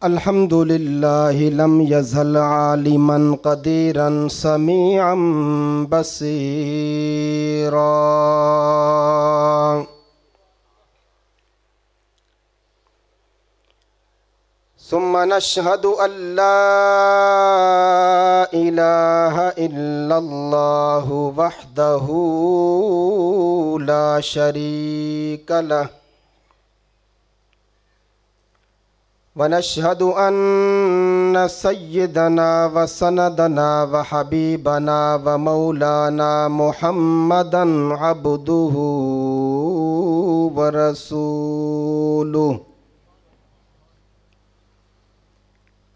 الحمد لله لم يزل عالما قديرا سميعا بصيرا ثم نشهد أن لا إله إلا الله وحده لا شريك له ونشهد أن سيدنا وسندنا وحبيبنا ومولانا محمدا عبده ورسوله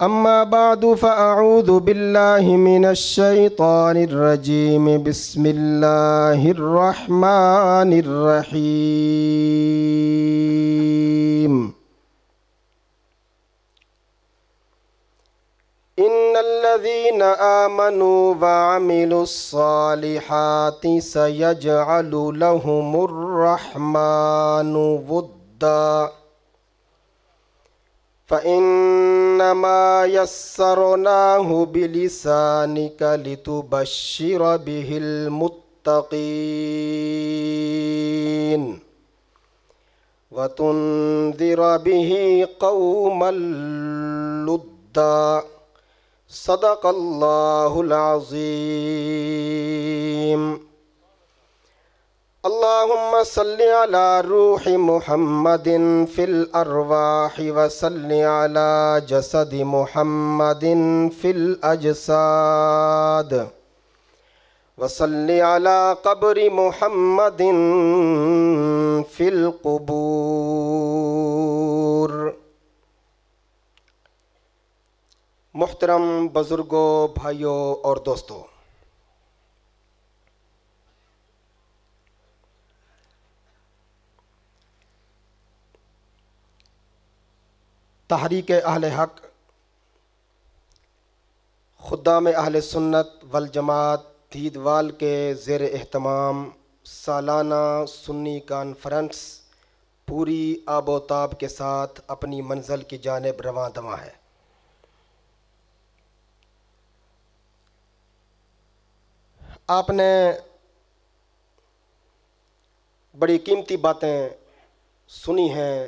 أما بعد فأعوذ بالله من الشيطان الرجيم بسم الله الرحمن الرحيم إن الذين آمنوا وعملوا الصالحات سيجعل لهم الرحمن ودا فإنما يسرناه بلسانك لتبشر به المتقين وتنذر به قوما لدا صدق الله العظيم اللهم صل على روح محمد في الأرواح وصل على جسد محمد في الأجساد وصل على قبر محمد في القبور محترم بزرگوں، بھائیوں اور دوستوں، تحریک اہل حق خدام اہل سنت والجماعت دیدوال کے زیر اہتمام سالانہ سنی کانفرنس پوری آب و تاب کے ساتھ اپنی منزل کی جانب رواں دواں ہے۔ آپ نے بڑی قیمتی باتیں سنی ہیں،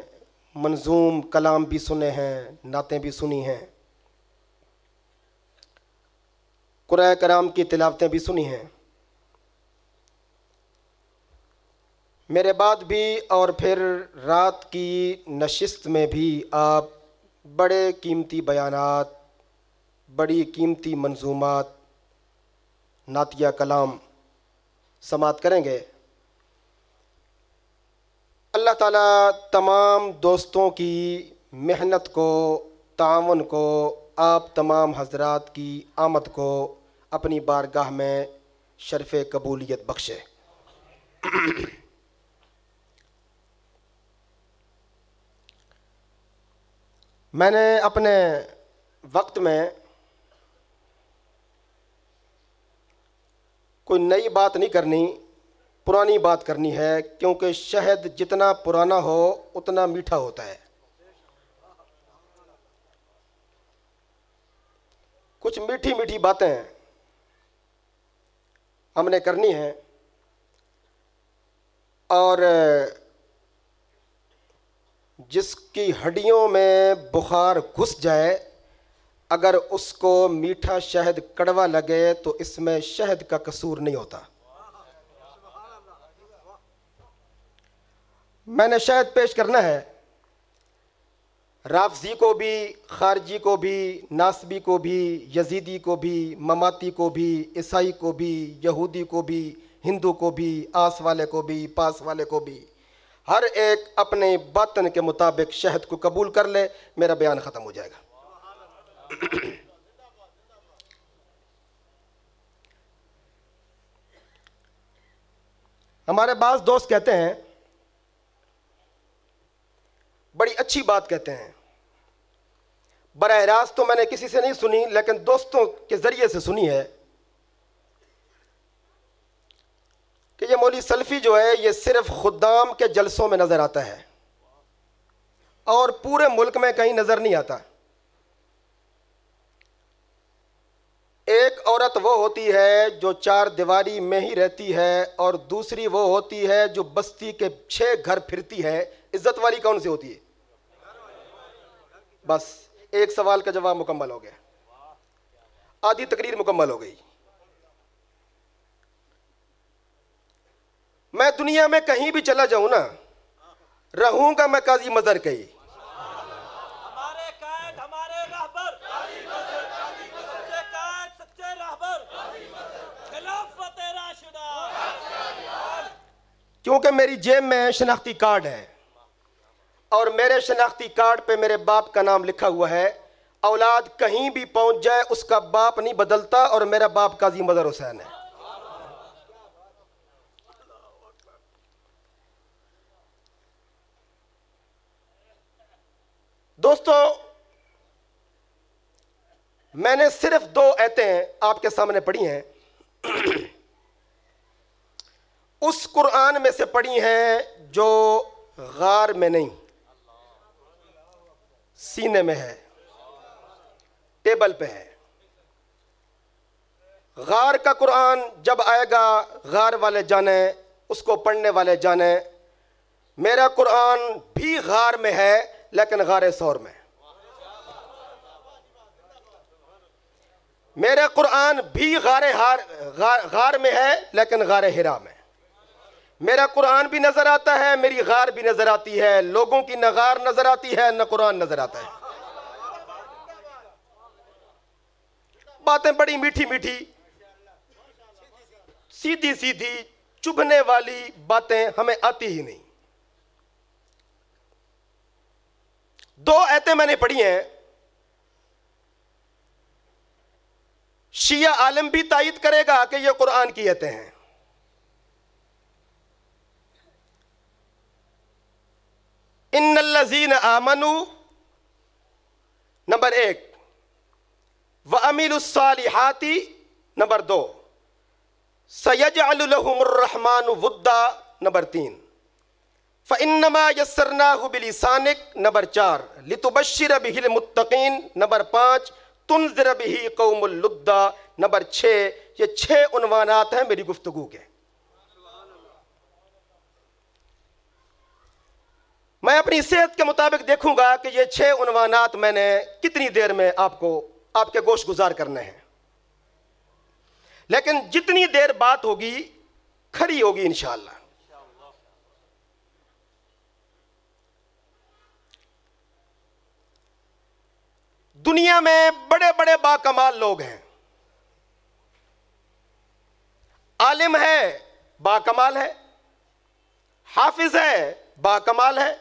منظوم کلام بھی سنے ہیں، نعتیں بھی سنی ہیں، قرآن کرام کی تلاوتیں بھی سنی ہیں۔ میرے بعد بھی اور پھر رات کی نشست میں بھی آپ بڑے قیمتی بیانات، بڑی قیمتی منظومات، نعتیہ کلام سماعت کریں گے۔ اللہ تعالیٰ تمام دوستوں کی محنت کو، تعاون کو، آپ تمام حضرات کی آمد کو اپنی بارگاہ میں شرف قبولیت بخشے۔ میں نے اپنے وقت میں کوئی نئی بات نہیں کرنی، پرانی بات کرنی ہے، کیونکہ شہد جتنا پرانا ہو اتنا میٹھا ہوتا ہے۔ کچھ میٹھی میٹھی باتیں ہم نے کرنی ہیں، اور جس کی ہڈیوں میں بخار گھس جائے، اگر اس کو میٹھا شہد کڑوا لگے تو اس میں شہد کا قصور نہیں ہوتا۔ میں نے شہد پیش کرنا ہے، رافضی کو بھی، خارجی کو بھی، ناسبی کو بھی، یزیدی کو بھی، مماتی کو بھی، عیسائی کو بھی، یہودی کو بھی، ہندو کو بھی، آس والے کو بھی، پاس والے کو بھی، ہر ایک اپنے باطن کے مطابق شہد کو قبول کر لے، میرا بیان ختم ہو جائے گا۔ ہمارے بعض دوست کہتے ہیں، بڑی اچھی بات کہتے ہیں، براہ راست تو میں نے کسی سے نہیں سنی، لیکن دوستوں کے ذریعے سے سنی ہے کہ یہ مولوی سلفی جو ہے یہ صرف خدام کے جلسوں میں نظر آتا ہے اور پورے ملک میں کہیں نظر نہیں آتا۔ ایک عورت وہ ہوتی ہے جو چار دیواری میں ہی رہتی ہے، اور دوسری وہ ہوتی ہے جو بستی کے 6 گھر پھرتی ہے۔ عزت والی کون سی ہوتی ہے؟ بس ایک سوال کا جواب مکمل ہو گیا، آدھی تقریر مکمل ہو گئی۔ میں دنیا میں کہیں بھی چلا جاؤں نا، رہوں گا میں قاضی مظہر کہیں۔ ہمارے قائد، ہمارے رہبر، سچے قائد، سچے رہبر، خلافت راشدہ، کیونکہ میری جیب میں شناختی کارڈ ہے، اور میرے شناختی کارڈ پہ میرے باپ کا نام لکھا ہوا ہے۔ اولاد کہیں بھی پہنچ جائے اس کا باپ نہیں بدلتا، اور میرا باپ قاضی مظہر حسین ہے۔ دوستو، میں نے صرف 2 آیتیں آپ کے سامنے پڑھی ہیں، اس قرآن میں سے پڑھی ہیں جو غار میں نہیں، سینے میں ہے، ٹیبل پہ ہے۔ غار کا قرآن جب آئے گا غار والے جانیں، اس کو پڑھنے والے جانیں۔ میرا قرآن بھی غار میں ہے لیکن غار ثور میں۔ میرا قرآن بھی غار میں ہے لیکن غار ہرا میں۔ میرا قرآن بھی نظر آتا ہے، میری غار بھی نظر آتی ہے، لوگوں کی نہ غار نظر آتی ہے نہ قرآن نظر آتا ہے۔ باتیں بڑی میٹھی میٹھی، سیدھی سیدھی، چبھنے والی باتیں ہمیں آتی ہی نہیں۔ 2 آیتیں میں نے پڑھی ہیں، شیعہ عالم بھی تائید کرے گا کہ یہ قرآن کی آیتیں ہیں۔ ان الذین آمنوا، نمبر 1، وعملوا الصالحات، نمبر 2، سیجعل لهم الرحمن ودا، نمبر 3، فإنما یسرناہ بلسانک، نمبر 4، لتبشر بہ المتقین، نمبر 5، تنذر بہ قوم اللدا، نمبر 6۔ یہ 6 عنوانات ہیں میری گفتگو کے۔ میں اپنی صحت کے مطابق دیکھوں گا کہ یہ 6 عنوانات میں نے کتنی دیر میں آپ کے گوش گزار کرنے ہیں، لیکن جتنی دیر بات ہوگی کھری ہوگی انشاءاللہ۔ دنیا میں بڑے بڑے باکمال لوگ ہیں، عالم ہے باکمال ہے، حافظ ہے باکمال ہے،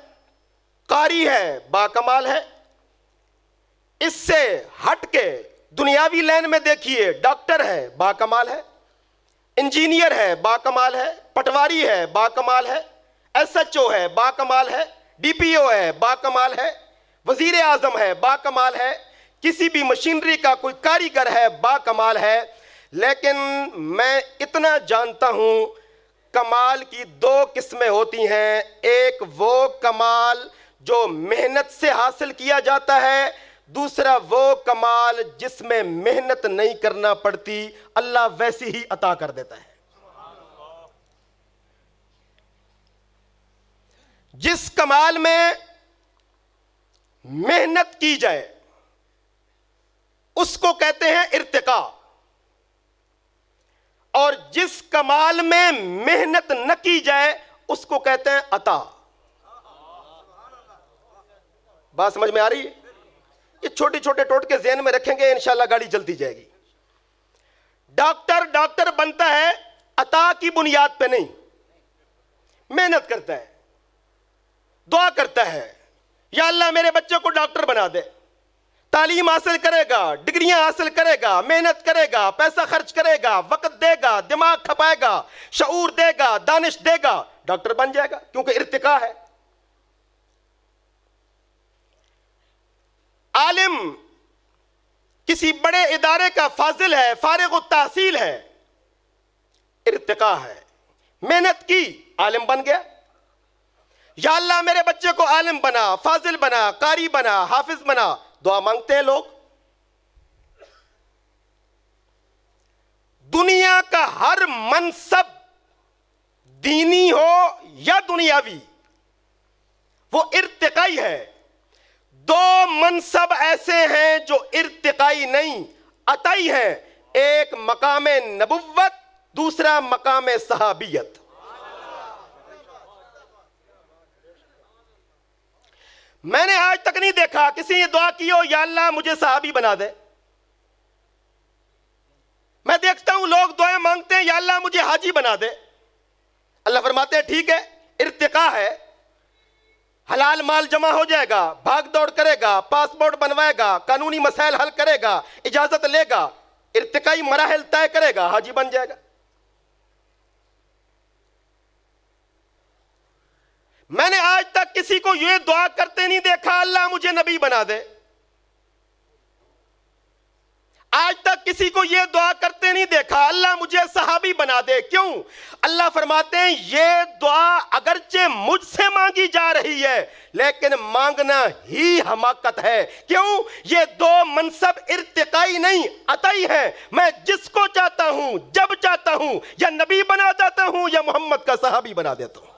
قاری ہے باکمال ہے۔ اس سے ہٹ کے دنیاوی لین میں دیکھیے، ڈاکٹر ہے باکمال ہے، انجینئر ہے باکمال ہے، پٹواری ہے باکمال ہے، ایس ایچ او ہے باکمال ہے، ڈی پی او ہے باکمال ہے، وزیر اعظم ہے باکمال ہے، کسی بھی مشینری کا کوئی کاریگر ہے باکمال ہے۔ لیکن میں اتنا جانتا ہوں، کمال کی 2 قسمیں ہوتی ہیں، ایک وہ کمال جو محنت سے حاصل کیا جاتا ہے، دوسرا وہ کمال جس میں محنت نہیں کرنا پڑتی، اللہ ویسی ہی عطا کر دیتا ہے۔ جس کمال میں محنت کی جائے اس کو کہتے ہیں ارتقاء، اور جس کمال میں محنت نہ کی جائے اس کو کہتے ہیں عطا۔ بات سمجھ میں آ رہی ہے؟ یہ چھوٹے چھوٹے ٹوٹکے ذہن میں رکھیں گے، انشاءاللہ گاڑی چلتی جائے گی۔ ڈاکٹر بنتا ہے عطا کی بنیاد پہ نہیں، محنت کرتا ہے، دعا کرتا ہے، یا اللہ میرے بچے کو ڈاکٹر بنا دے۔ تعلیم حاصل کرے گا، ڈگریاں حاصل کرے گا، محنت کرے گا، پیسہ خرچ کرے گا، وقت دے گا، دماغ کھپائے گا، شعور دے گا، دانش دے گا، ڈاکٹر بن جائے گا، کیونکہ ارتقاء ہے۔ عالم کسی بڑے ادارے کا فاضل ہے، فارغ التحصیل ہے، ارتقاء ہے، محنت کی، عالم بن گیا۔ یا اللہ میرے بچے کو عالم بنا، فاضل بنا، قاری بنا، حافظ بنا، دعا مانگتے ہیں لوگ۔ دنیا کا ہر منصب دینی ہو یا دنیاوی وہ ارتقائی ہے. دو منصب ایسے ہیں جو ارتقائی نہیں عطائی ہیں. ایک مقام نبوت، دوسرا مقام صحابیت. میں نے آج تک نہیں دیکھا کسی نے دعا کی ہو یا اللہ مجھے صحابی بنا دے. میں دیکھتا ہوں لوگ دعائیں مانگتے ہیں یا اللہ مجھے حاجی بنا دے. اللہ فرماتے ہیں ٹھیک ہے، ارتقاء ہے، حلال مال جمع ہو جائے گا، بھاگ دوڑ کرے گا، پاسپورٹ بنوائے گا، قانونی مسائل حل کرے گا، اجازت لے گا، ارتقائی مراحل طے کرے گا، حاجی بن جائے گا. میں نے آج تک کسی کو یہ دعا کرتے نہیں دیکھا اللہ مجھے نبی بنا دے. آج تک کسی کو یہ دعا کرتے نہیں دیکھا اللہ مجھے صحابی بنا دے. کیوں؟ اللہ فرماتے ہیں یہ دعا اگرچہ مجھ سے مانگی جا رہی ہے لیکن مانگنا ہی حماقت ہے. کیوں؟ یہ دو منصب ارتقائی نہیں عطائی ہے. میں جس کو چاہتا ہوں جب چاہتا ہوں یا نبی بنا دیتا ہوں یا محمد کا صحابی بنا دیتا ہوں.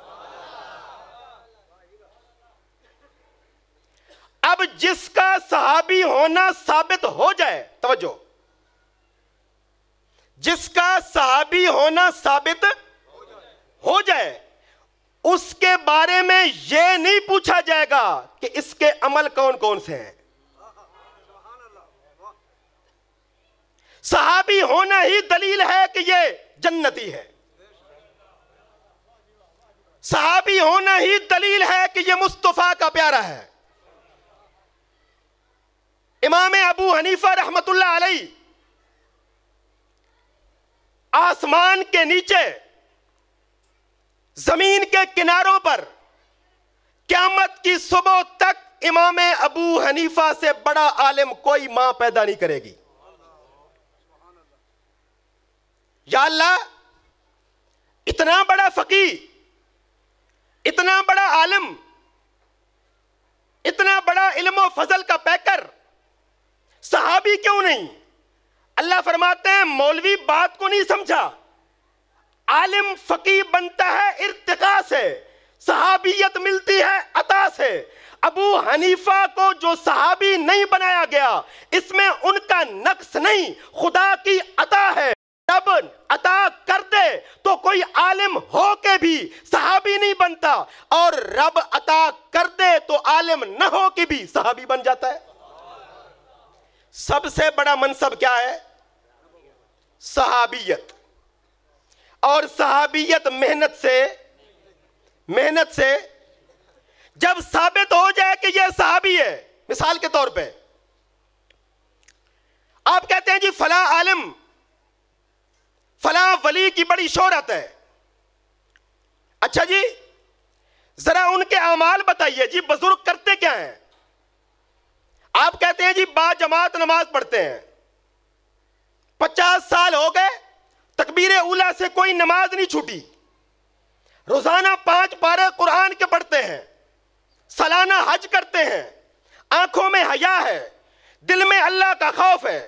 اب جس کا صحابی ہونا ثابت ہو جائے، توجہ، جس کا صحابی ہونا ثابت ہو جائے اس کے بارے میں یہ نہیں پوچھا جائے گا کہ اس کے عمل کون کون سے ہیں. صحابی ہونا ہی دلیل ہے کہ یہ جنتی ہے. صحابی ہونا ہی دلیل ہے کہ یہ مصطفیٰ کا پیارا ہے. امام ابو حنیفہ رحمت اللہ علیہ آسمان کے نیچے زمین کے کناروں پر قیامت کی صبح تک امام ابو حنیفہ سے بڑا عالم کوئی ماں پیدا نہیں کرے گی. یا اللہ اتنا بڑا فقیہ، اتنا بڑا عالم، اتنا بڑا علم و فضل کا پیکر صحابی کیوں نہیں؟ اللہ فرماتے ہیں مولوی بات کو نہیں سمجھا. عالم فقیہ بنتا ہے ارتقاء سے، صحابیت ملتی ہے عطا سے. ابو حنیفہ کو جو صحابی نہیں بنایا گیا اس میں ان کا نقص نہیں، خدا کی عطا ہے. رب عطا کر دے تو کوئی عالم ہو کے بھی صحابی نہیں بنتا، اور رب عطا کر دے تو عالم نہ ہو کے بھی صحابی بن جاتا ہے. سب سے بڑا منصب کیا ہے؟ صحابیت. اور صحابیت محنت سے جب ثابت ہو جائے کہ یہ صحابی ہے. مثال کے طور پہ آپ کہتے ہیں جی فلاں عالم، فلاں ولی کی بڑی شہرت ہے. اچھا جی ذرا ان کے اعمال بتائیے، جی بزرگ کرتے کیا ہیں؟ آپ کہتے ہیں جی با جماعت نماز پڑھتے ہیں. 50 سال ہو گئے تکبیر اولیٰ سے کوئی نماز نہیں چھوٹی. روزانہ 5 پارے قرآن کے پڑھتے ہیں، سالانہ حج کرتے ہیں، آنکھوں میں حیا ہے، دل میں اللہ کا خوف ہے،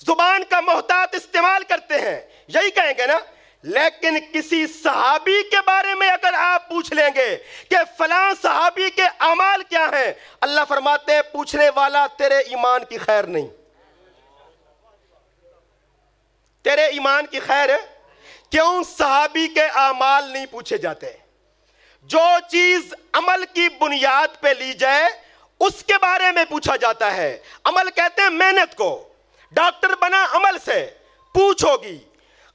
زبان کا محتاط استعمال کرتے ہیں. یہی کہیں گے نا. لیکن کسی صحابی کے بارے میں اگر آپ پوچھ لیں گے کہ فلاں صحابی کے اعمال کیا ہیں، اللہ فرماتے ہیں پوچھنے والا تیرے ایمان کی خیر نہیں. تیرے ایمان کی خیر ہے. کیوں؟ صحابی کے اعمال نہیں پوچھے جاتے. جو چیز عمل کی بنیاد پہ لی جائے اس کے بارے میں پوچھا جاتا ہے. عمل کہتے ہیں محنت کو. ڈاکٹر بنا عمل سے، پوچھو گی.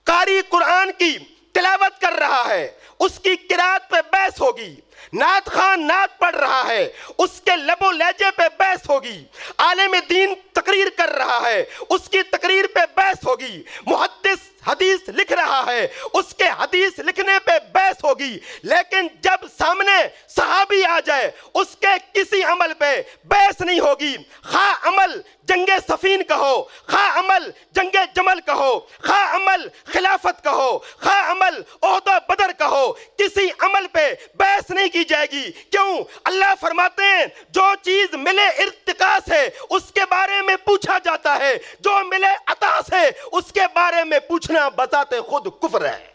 قاری قرآن کی تلاوت کر رہا ہے، اس کی قرات پہ بحث ہوگی. نعت خان نعت پڑھ رہا ہے، اس کے لب و لہجے پہ بحث ہوگی. عالم دین تقریر کر رہا ہے، اس کی تقریر پہ بحث ہوگی. محدث حدیث لکھ رہا ہے، اس کے حدیث لکھنے پہ بحث ہوگی. لیکن جب سامنے صحابی آ جائے اس کے کسی عمل پہ بحث نہیں ہوگی. خواہ عمل جنگ صفین کا ہو، خواہ عمل جنگ جمل کا ہو، خواہ عمل خلافت کا ہو، خواہ عمل احد و بدر کا ہو، کسی عمل پہ بحث نہیں کی جائے گی. کیوں؟ اللہ فرماتے ہیں جو چیز ملے ارتقاء سے اس کے بارے میں پوچھا جاتا ہے، جو ملے عطا سے اس کے بارے میں پوچھا پوچھنا بذات خود کفر ہے۔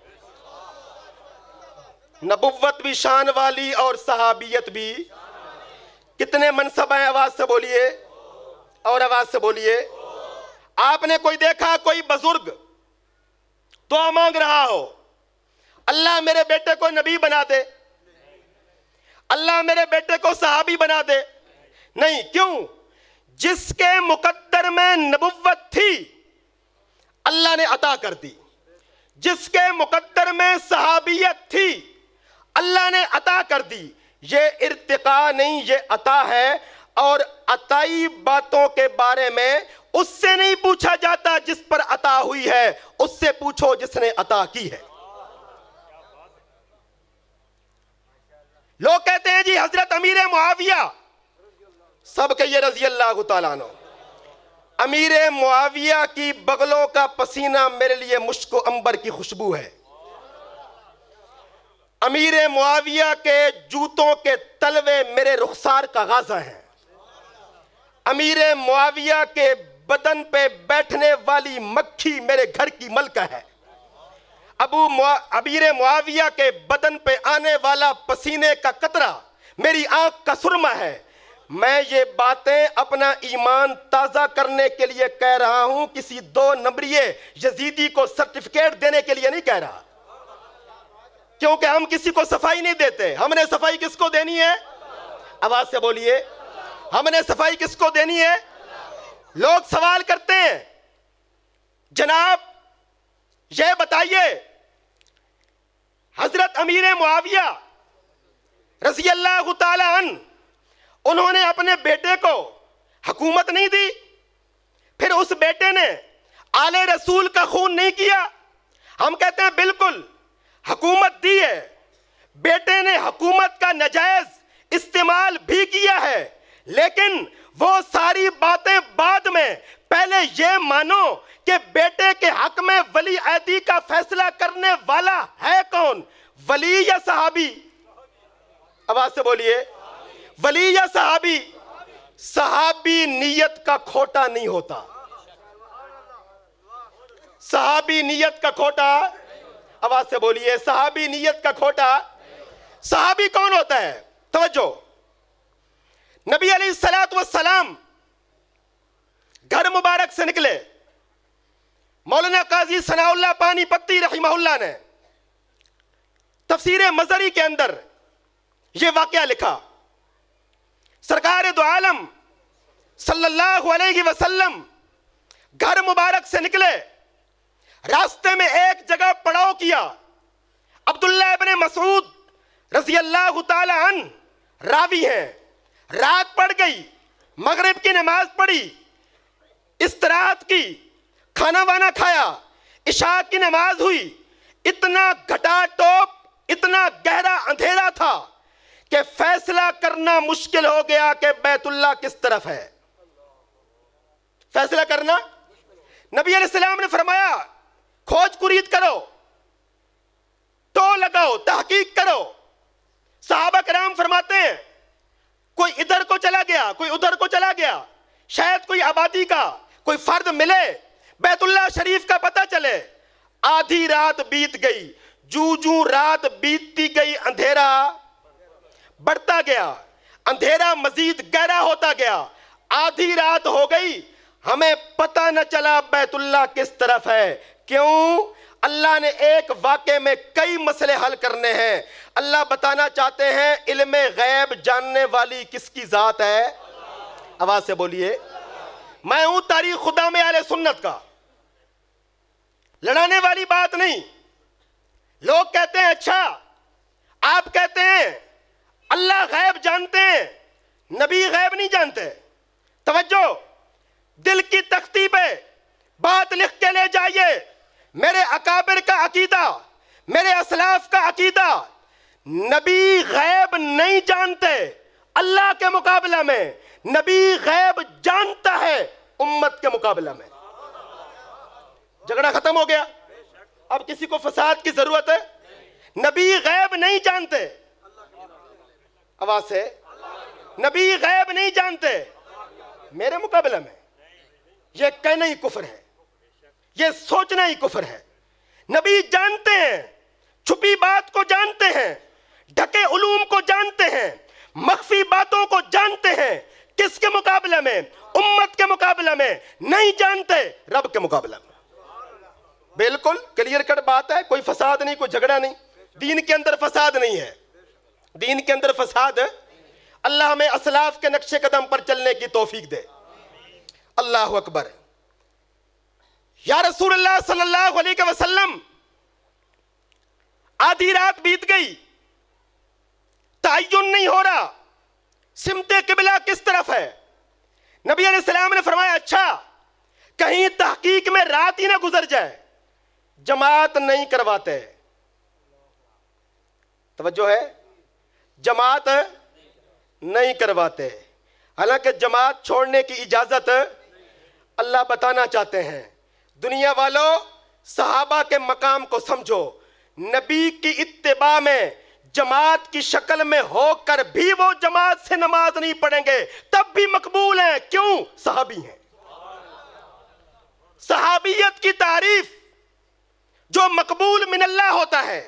نبوت بھی شان والی اور صحابیت بھی۔ کتنے منصب ہیں؟ آواز سے بولیے، اور آواز سے بولیے۔ آپ نے کوئی دیکھا کوئی بزرگ دعا مانگ رہا ہو، اللہ میرے بیٹے کو نبی بنا دے، اللہ میرے بیٹے کو صحابی بنا دے؟ نہیں۔ کیوں؟ جس کے مقدر میں نبوت تھی اللہ نے عطا کر دی، جس کے مقدر میں صحابیت تھی اللہ نے عطا کر دی۔ یہ ارتقاء نہیں، یہ عطا ہے۔ اور عطائی باتوں کے بارے میں اس سے نہیں پوچھا جاتا جس پر عطا ہوئی ہے، اس سے پوچھو جس نے عطا کی ہے۔ لوگ کہتے ہیں جی حضرت امیر معاویہ، سب کہیے رضی اللہ تعالیٰ عنہ۔ امیر معاویہ کی بغلوں کا پسینہ میرے لیے مشک و عنبر کی خوشبو ہے۔ امیر معاویہ کے جوتوں کے تلوے میرے رخسار کا غازہ ہیں۔ امیر معاویہ کے بدن پہ بیٹھنے والی مکھی میرے گھر کی ملکہ ہے۔ امیر معاویہ کے بدن پہ آنے والا پسینے کا قطرہ میری آنکھ کا سرمہ ہے۔ میں یہ باتیں اپنا ایمان تازہ کرنے کے لیے کہہ رہا ہوں، کسی 2 نمبریے یزیدی کو سرٹیفکیٹ دینے کے لیے نہیں کہہ رہا، کیونکہ ہم کسی کو صفائی نہیں دیتے۔ ہم نے صفائی کس کو دینی ہے؟ آواز سے بولیے، ہم نے صفائی کس کو دینی ہے؟ لوگ سوال کرتے ہیں جناب یہ بتائیے حضرت امیر معاویہ رضی اللہ تعالی عنہ، انہوں نے اپنے بیٹے کو حکومت نہیں دی، پھر اس بیٹے نے آل رسول کا خون نہیں کیا؟ ہم کہتے ہیں بالکل حکومت دی ہے، بیٹے نے حکومت کا ناجائز استعمال بھی کیا ہے، لیکن وہ ساری باتیں بعد میں۔ پہلے یہ مانو کہ بیٹے کے حق میں ولی عہدی کا فیصلہ کرنے والا ہے کون؟ ولی یا صحابی؟ آواز سے بولیے، ولی یا صحابی؟ صحابی نیت کا کھوٹا نہیں ہوتا، صحابی نیت کا کھوٹا، آواز سے بولیے، صحابی نیت کا کھوٹا۔ صحابی کون ہوتا ہے؟ توجہ، نبی علیہ السلام گھر مبارک سے نکلے، مولانا قاضی ثناء اللہ پانی پتی رحمہ اللہ نے تفسیر مظہری کے اندر یہ واقعہ لکھا۔ سرکار دو عالم صلی اللہ علیہ وسلم گھر مبارک سے نکلے، راستے میں ایک جگہ پڑاؤ کیا۔ عبداللہ ابن مسعود رضی اللہ تعالی عنہ راوی ہیں، رات پڑ گئی، مغرب کی نماز پڑھی، استراحت کی، کھانا وانا کھایا، عشاء کی نماز ہوئی، اتنا گھٹا ٹوپ، اتنا گہرا اندھیرا تھا کہ فیصلہ کرنا مشکل ہو گیا کہ بیت اللہ کس طرف ہے۔ فیصلہ کرنا، نبی علیہ السلام نے فرمایا کھوج کرید کرو، تو لگاؤ، تحقیق کرو۔ صحابہ کرام فرماتے ہیں کوئی ادھر کو چلا گیا، کوئی ادھر کو چلا گیا، شاید کوئی آبادی کا کوئی فرد ملے، بیت اللہ شریف کا پتہ چلے۔ آدھی رات بیت گئی، جو رات بیتتی گئی اندھیرا بڑھتا گیا، اندھیرا مزید گہرا ہوتا گیا، آدھی رات ہو گئی، ہمیں پتہ نہ چلا بیت اللہ کس طرف ہے۔ کیوں؟ اللہ نے ایک واقعے میں کئی مسئلے حل کرنے ہیں۔ اللہ بتانا چاہتے ہیں علم غیب جاننے والی کس کی ذات ہے؟ آواز سے بولیے، میں ہوں تاریخ خدا میں اہل سنت کا، لڑانے والی بات نہیں۔ لوگ کہتے ہیں اچھا آپ کہتے ہیں اللہ غیب جانتے ہیں، نبی غیب نہیں جانتے۔ توجہ، دل کی تختی پہ بات لکھ کے لے جائیے، میرے اکابر کا عقیدہ، میرے اسلاف کا عقیدہ، نبی غیب نہیں جانتے اللہ کے مقابلہ میں، نبی غیب جانتا ہے امت کے مقابلہ میں۔ جھگڑا ختم ہو گیا، اب کسی کو فساد کی ضرورت ہے؟ نبی غیب نہیں جانتے، آواز سے، نبی غیب نہیں جانتے میرے مقابلہ میں۔ یہ کہنا ہی کفر ہے، یہ سوچنا ہی کفر ہے۔ نبی جانتے ہیں، چھپی بات کو جانتے ہیں، ڈھکے علوم کو جانتے ہیں، مخفی باتوں کو جانتے ہیں. کس کے مقابلہ میں؟ امت کے مقابلہ میں. نہیں جانتے، رب کے مقابلہ میں. بالکل کلیئر کٹ بات ہے، کوئی فساد نہیں، کوئی جھگڑا نہیں. دین کے اندر فساد نہیں ہے، دین کے اندر فساد ہے. اللہ ہمیں اسلاف کے نقش قدم پر چلنے کی توفیق دے. اللہ اکبر. یا رسول اللہ صلی اللہ علیہ وسلم، آدھی رات بیت گئی، تعین نہیں ہو رہا سمت قبلہ کس طرف ہے. نبی علیہ السلام نے فرمایا اچھا کہیں تحقیق میں رات ہی نہ گزر جائے. جماعت نہیں کرواتے. توجہ ہے، جماعت نہیں کرواتے. حالانکہ جماعت چھوڑنے کی اجازت اللہ بتانا چاہتے ہیں. دنیا والوں، صحابہ کے مقام کو سمجھو. نبی کی اتباع میں جماعت کی شکل میں ہو کر بھی وہ جماعت سے نماز نہیں پڑھیں گے، تب بھی مقبول ہیں. کیوں؟ صحابی ہیں. صحابیت کی تعریف جو مقبول من اللہ ہوتا ہے،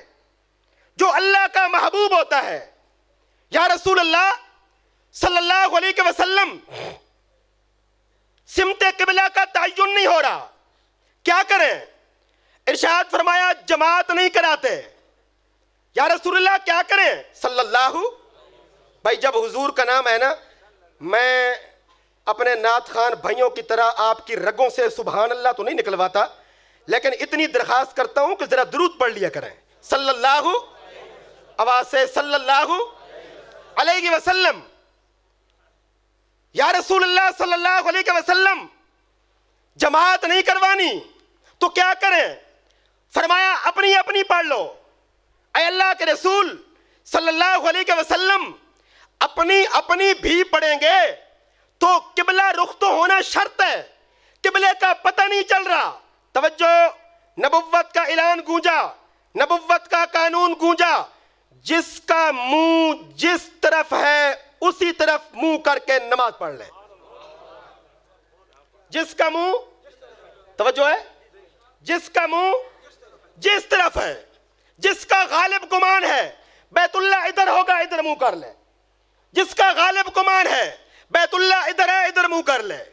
جو اللہ کا محبوب ہوتا ہے. یا رسول اللہ صلی اللہ علیہ وسلم، سمت قبلہ کا تعین نہیں ہو رہا، کیا کریں؟ ارشاد فرمایا جماعت نہیں کراتے. یا رسول اللہ کیا کریں؟ صلی اللہ. بھائی جب حضور کا نام ہے نا، میں اپنے نعت خان بھائیوں کی طرح آپ کی رگوں سے سبحان اللہ تو نہیں نکلواتا، لیکن اتنی درخواست کرتا ہوں کہ ذرا درود پڑھ لیا کریں. صلی اللہ، آواز سے صلی اللہ علیہ وسلم. یا رسول اللہ صلی اللہ علیہ وسلم، جماعت نہیں کروانی تو کیا کریں؟ فرمایا اپنی اپنی پڑھ لو. اے اللہ کے رسول صلی اللہ علیہ وسلم، اپنی اپنی بھی پڑھیں گے تو قبلہ رخ تو ہونا شرط ہے. قبلے کا پتہ نہیں چل رہا. توجہ، نبوت کا اعلان گونجا، نبوت کا قانون گونجا. جس کا منہ جس طرف ہے اسی طرف منہ کر کے نماز پڑھ لے. جس کا منہ، توجہ ہے، جس کا منہ جس طرف ہے، جس کا غالب گمان ہے بیت اللہ ادھر ہوگا ادھر منہ کر لے. جس کا غالب گمان ہے بیت اللہ ادھر ہے ادھر منہ کر لے.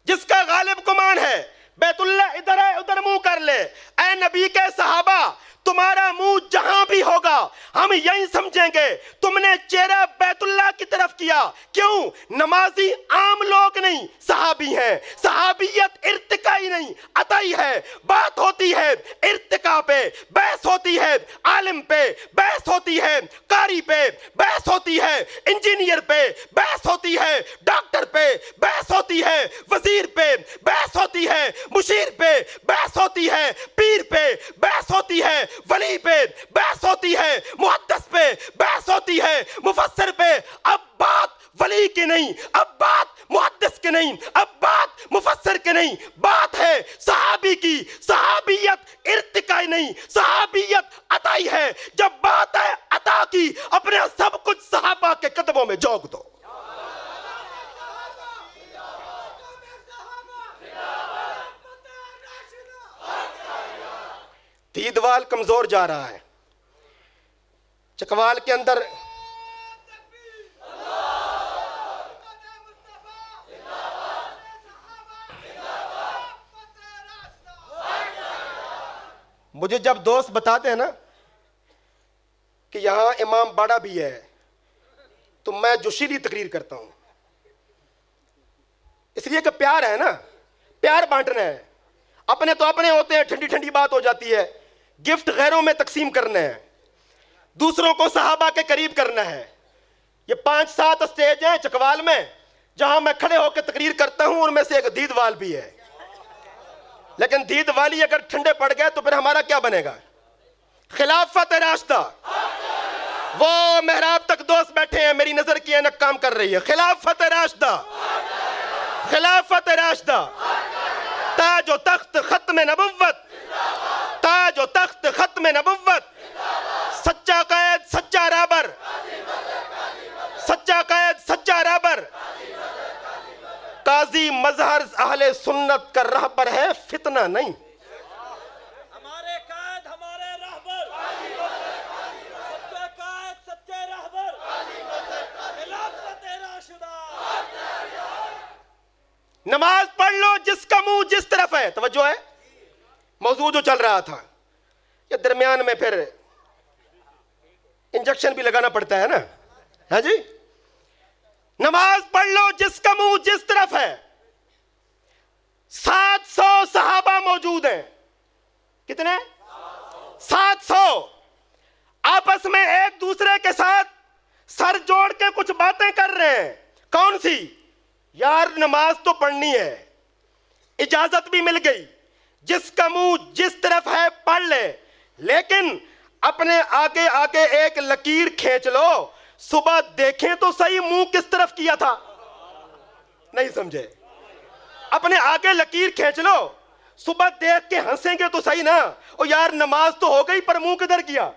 جس کا غالب گمان ہے بیت اللہ ادھر ہے ادھر منہ کر لے. اے نبی کے صحابہ، تمہارا منہ جہاں بھی ہوگا ہم یہی سمجھیں گے تم نے چہرہ بیت اللہ کی طرف کیا. کیوں؟ نمازی عام لوگ نہیں، صحابی ہیں. صحابیت ارتقائی نہیں، عطائی ہے. بات ہوتی ہے ارتقاء پہ، بحث ہوتی ہے عالم پہ، بحث ہوتی ہے قاری پہ، بحث ہوتی ہے انجینئر پہ، بحث ہوتی ہے ڈاکٹر پہ، بحث ہوتی ہے وزیر پہ، بحث ہوتی ہے مشیر پہ، بحث ہوتی ہے پیر پہ، بحث ہوتی ہے ولی پہ، بحث ہوتی ہے محدث پہ، بحث ہوتی ہے مفسر پہ. اب بات ولی کی نہیں، اب بات محدث کی نہیں، اب بات مفسر کی نہیں، بات ہے صحابی کی. صحابیت ارتقائی نہیں، صحابیت عطائی ہے. جب بات ہے عطا کی، اپنے سب کچھ صحابہ کے قدموں میں جھونک دو. دیدوال کمزور جا رہا ہے. چکوال کے اندر مجھے جب دوست بتاتے ہیں نا کہ یہاں امام باڑا بھی ہے تو میں جوشیلی تقریر کرتا ہوں، اس لیے کہ پیار ہے نا، پیار بانٹنا ہے. اپنے تو اپنے ہوتے ہیں، ٹھنڈی ٹھنڈی بات ہو جاتی ہے. گفٹ غیروں میں تقسیم کرنا ہے، دوسروں کو صحابہ کے قریب کرنا ہے. یہ 5-7 اسٹیج ہیں چکوال میں جہاں میں کھڑے ہو کے تقریر کرتا ہوں، ان میں سے ایک دیدوال بھی ہے. لیکن دید والی اگر ٹھنڈے پڑ گئے تو پھر ہمارا کیا بنے گا؟ خلافت راشدہ. وہ محراب تک دوست بیٹھے ہیں، میری نظر کی اینک کام کر رہی ہے. خلافت راشدہ، خلافت راشدہ. تاج و تخت ختم نبوت، تاج و تخت ختم نبوت. سچا قائد سچا رابر، سچا قائد سچا رابر. قاضی مظہر اہل سنت کا رہبر ہے، فتنہ نہیں. ہمارے قائد نماز پڑھ لو جس کا منہ جس طرف ہے. توجہ ہے موضوع جو چل رہا تھا. یہ درمیان میں پھر انجیکشن بھی لگانا پڑتا ہے نا. ہاں جی, نماز پڑھ لو جس کا منہ جس طرف ہے. 700 صحابہ موجود ہیں. کتنے؟ 700. آپس میں ایک دوسرے کے ساتھ سر جوڑ کے کچھ باتیں کر رہے ہیں. کون سی؟ یار نماز تو پڑھنی ہے, اجازت بھی مل گئی, جس کا منہ جس طرف ہے پڑھ لے, لیکن اپنے آگے آگے ایک لکیر کھینچ لو. صبح دیکھیں تو صحیح منہ کس طرف کیا تھا. نہیں سمجھے؟ اپنے آگے لکیر کھینچ لو, صبح دیکھ کے ہنسیں گے تو صحیح نا. او یار نماز تو ہو گئی پر منہ کدھر کیا.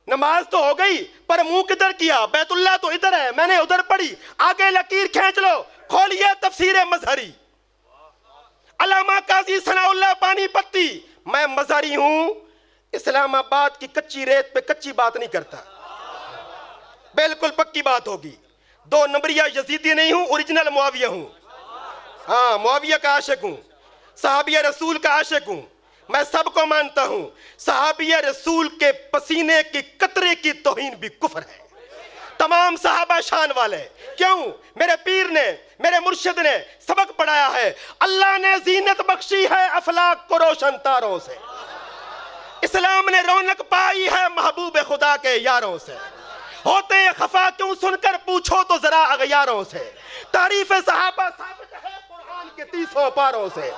نماز تو ہو گئی پر منہ کدھر کیا. بیت اللہ تو ادھر ہے, میں نے ادھر پڑھی. آگے لکیر کھینچ لو. کھولیے تفسیر مظہری, علامہ قاضی ثناء اللہ پانی پتی. میں مظہری ہوں, اسلام آباد کی کچی ریت پہ کچی بات نہیں کرتا, بالکل پکی بات ہوگی. 2 نمبریہ یزیدی نہیں ہوں, اوریجنل معاویہ ہوں. ہاں, معاویہ کا عاشق ہوں, صحابی رسول کا عاشق ہوں. میں سب کو مانتا ہوں, صحابی رسول کے پسینے کی قطرے کی توہین بھی کفر ہے. تمام صحابہ شان والے. کیوں؟ میرے پیر نے, میرے مرشد نے سبق پڑھایا ہے. اللہ نے زینت بخشی ہے افلاک کو روشن تاروں سے. اسلام نے رونق پائی ہے محبوب خدا کے یاروں سے. ہوتے ہیں خفا کیوں سن کر پوچھو تو ذرا اغیاروں سے. تعریف صحابہ ثابت ہے قرآن کے 30 پاروں سے.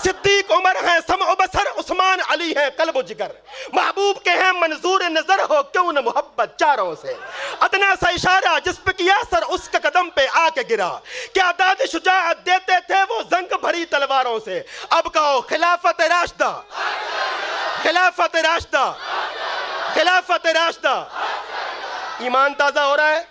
صدیق عمر ہیں سمع و بصر, عثمان علی ہیں قلب و جگر. محبوب کے ہیں منظور نظر, ہو کیوں نہ محبت چاروں سے. ادنا سا اشارہ جس پہ کیا سر اس کے قدم پہ آ کے گرا. کیا داد شجاعت دیتے تھے وہ زنگ بھری تلواروں سے. اب کہو خلافت راشدہ, خلافت راشدہ, خلافت راشدہ. ایمان تازہ ہو رہا ہے.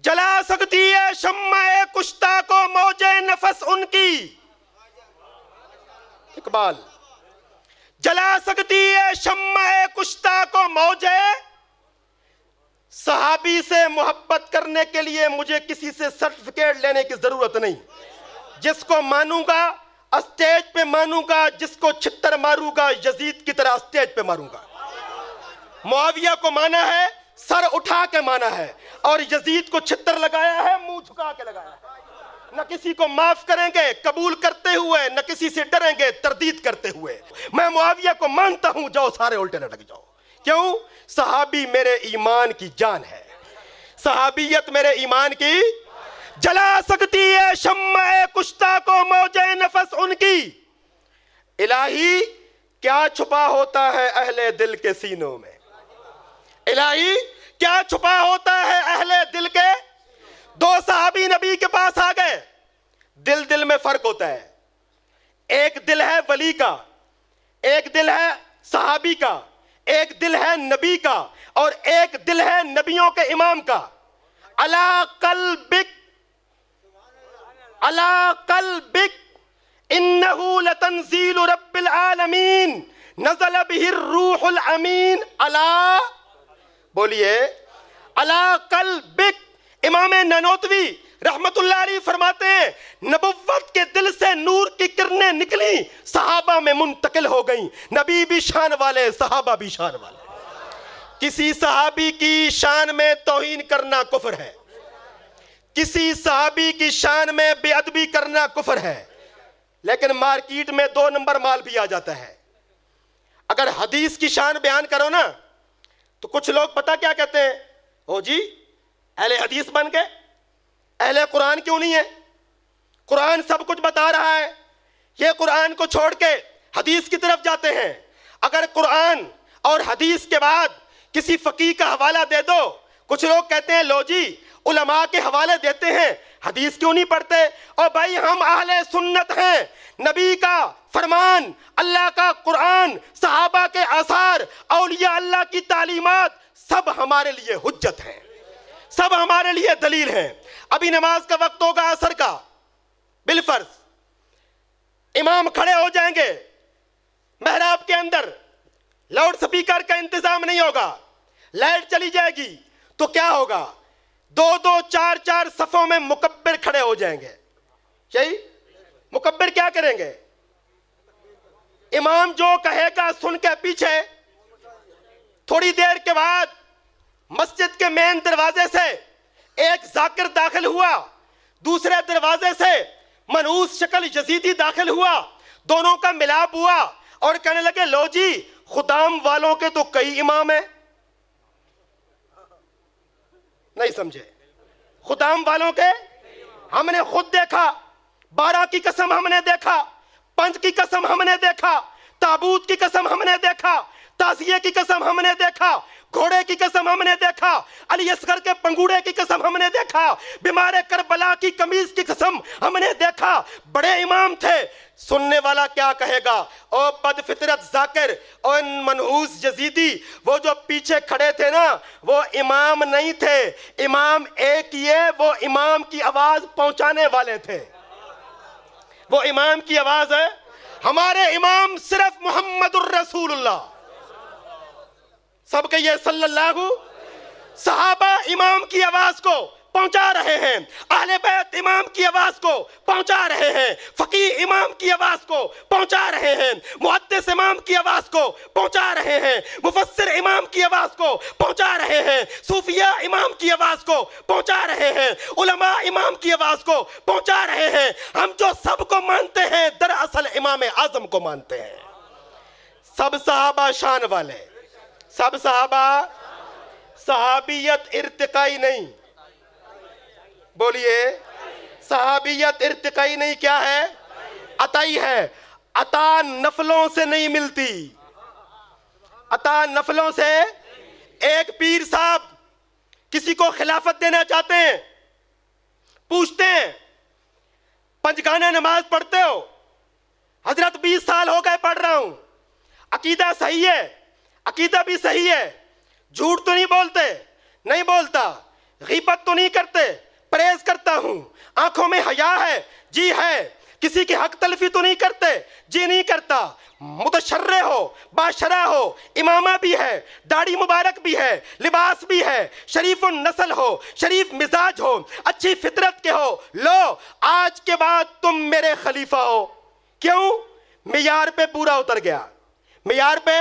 جلا سکتی ہے شمع کشتہ کو موج نفس ان کی. اقبال. جلا سکتی ہے شمع کشتہ کو موج. صحابی سے محبت کرنے کے لیے مجھے کسی سے سرٹیفکیٹ لینے کی ضرورت نہیں. جس کو مانوں گا اسٹیج پہ مانوں گا, جس کو چھتر ماروں گا یزید کی طرح اسٹیج پہ ماروں گا. معاویہ کو مانا ہے سر اٹھا کے مانا ہے, اور یزید کو چھتر لگایا ہے منہ جھکا کے لگایا ہے. نہ کسی کو معاف کریں گے قبول کرتے ہوئے, نہ کسی سے ڈریں گے تردید کرتے ہوئے. میں معاویہ کو مانتا ہوں, جاؤ سارے الٹے لٹک جاؤ. کیوں؟ صحابی میرے ایمان کی جان ہے, صحابیت میرے ایمان کی. جلا سکتی ہے شمع کشتہ کو موج نفس ان کی. الہی کیا چھپا ہوتا ہے اہل دل کے سینوں میں. الہی کیا چھپا ہوتا ہے اہل دل کے. 2 صحابی نبی کے پاس آ گئے. دل میں فرق ہوتا ہے. ایک دل ہے ولی کا, ایک دل ہے صحابی کا, ایک دل ہے نبی کا, اور ایک دل ہے نبیوں کے امام کا. علی قلبک, علی قلبک انہو لتنزیل رب العالمین نزل بہ الروح الامین. علی, بولیے, علی قلبک. امام نانوتوی رحمت اللہ علیہ فرماتے ہیں نبوت کے دل سے نور کی کرنیں نکلی, صحابہ میں منتقل ہو گئیں. نبی بھی شان والے, صحابہ بھی شان والے. کسی صحابی کی شان میں توہین کرنا کفر ہے, کسی صحابی کی شان میں بے ادبی کرنا کفر ہے. لیکن مارکیٹ میں 2 نمبر مال بھی آ جاتا ہے. اگر حدیث کی شان بیان کرو نا تو کچھ لوگ پتہ کیا کہتے ہیں, او جی اہل حدیث بن کے, اہل قرآن کیوں نہیں ہے؟ قرآن سب کچھ بتا رہا ہے, یہ قرآن کو چھوڑ کے حدیث کی طرف جاتے ہیں. اگر قرآن اور حدیث کے بعد کسی فقیہ کا حوالہ دے دو, کچھ لوگ کہتے ہیں لو جی علماء کے حوالے دیتے ہیں, حدیث کیوں نہیں پڑھتے؟ اور بھائی ہم اہل سنت ہیں. نبی کا فرمان, اللہ کا قرآن, صحابہ کے آثار, اولیاء اللہ کی تعلیمات سب ہمارے لیے حجت ہیں. سب ہمارے لیے دلیل ہیں. ابھی نماز کا وقت ہوگا عصر کا بالفرض, امام کھڑے ہو جائیں گے محراب کے اندر, لاؤڈ سپیکر کا انتظام نہیں ہوگا, لائٹ چلی جائے گی تو کیا ہوگا؟ 2-2 4-4 صفوں میں مکبر کھڑے ہو جائیں گے. یہی مکبر کیا کریں گے؟ امام جو کہے گا سن کے پیچھے. تھوڑی دیر کے بعد مسجد کے مین دروازے سے ایک ذاکر داخل ہوا, دوسرے دروازے سے منحوس شکل یزیدی داخل ہوا, دونوں کا ملاپ ہوا اور کہنے لگے لو جی خدام والوں کے تو کئی امام ہیں. نہیں سمجھے؟ خدام والوں کے ہم نے خود دیکھا, 12 کی قسم ہم نے دیکھا, 5 کی قسم ہم نے دیکھا, تابوت کی قسم ہم نے دیکھا, تازیے کی قسم ہم نے دیکھا, گھوڑے کی قسم ہم نے دیکھا, علی اصغر کے پنگوڑے کی قسم ہم نے دیکھا, بیمار کربلا کی قمیض کی قسم ہم نے دیکھا. بڑے امام تھے. سننے والا کیا کہے گا؟ او بد فطرت ذاکر اور منحوس یزیدی, وہ جو پیچھے کھڑے تھے نا وہ امام نہیں تھے, امام ایک ہی ہے, وہ امام کی آواز پہنچانے والے تھے. وہ امام کی آواز ہے. ہمارے امام صرف محمد الرسول اللہ, سب کہیے صلی اللہ. صحابہ امام کی آواز کو پہنچا رہے ہیں, اہل بیت امام کی آواز کو پہنچا رہے ہیں, فقیہ امام کی آواز کو پہنچا رہے ہیں, محدث امام کی آواز کو پہنچا رہے ہیں, مفسر امام کی آواز کو پہنچا رہے ہیں, صوفیاء امام کی آواز کو پہنچا رہے ہیں, علماء امام کی آواز کو پہنچا رہے ہیں. ہم جو سب کو مانتے ہیں دراصل امام اعظم کو مانتے ہیں. سب صحابہ شان والے, سب صحابہ. صحابیت ارتقائی نہیں, بولیے صحابیت ارتقائی نہیں, کیا ہے؟ عطائی ہے. عطا نفلوں سے نہیں ملتی, عطا نفلوں سے. ایک پیر صاحب کسی کو خلافت دینا چاہتے ہیں, پوچھتے ہیں 5 گانے نماز پڑھتے ہو؟ حضرت 20 سال ہو گئے پڑھ رہا ہوں. عقیدہ صحیح ہے؟ عقیدہ بھی صحیح ہے. جھوٹ تو نہیں بولتے؟ نہیں بولتا. غیبت تو نہیں کرتے؟ پرہیز کرتا ہوں. آنکھوں میں حیا ہے؟ جی ہے. کسی کی حق تلفی تو نہیں کرتے؟ جی نہیں کرتا. متشرع ہو, باشرع ہو, امامہ بھی ہے, داڑھی مبارک بھی ہے, لباس بھی ہے, شریف النسل ہو, شریف مزاج ہو, اچھی فطرت کے ہو. لو آج کے بعد تم میرے خلیفہ ہو. کیوں؟ معیار پہ پورا اتر گیا, معیار پہ.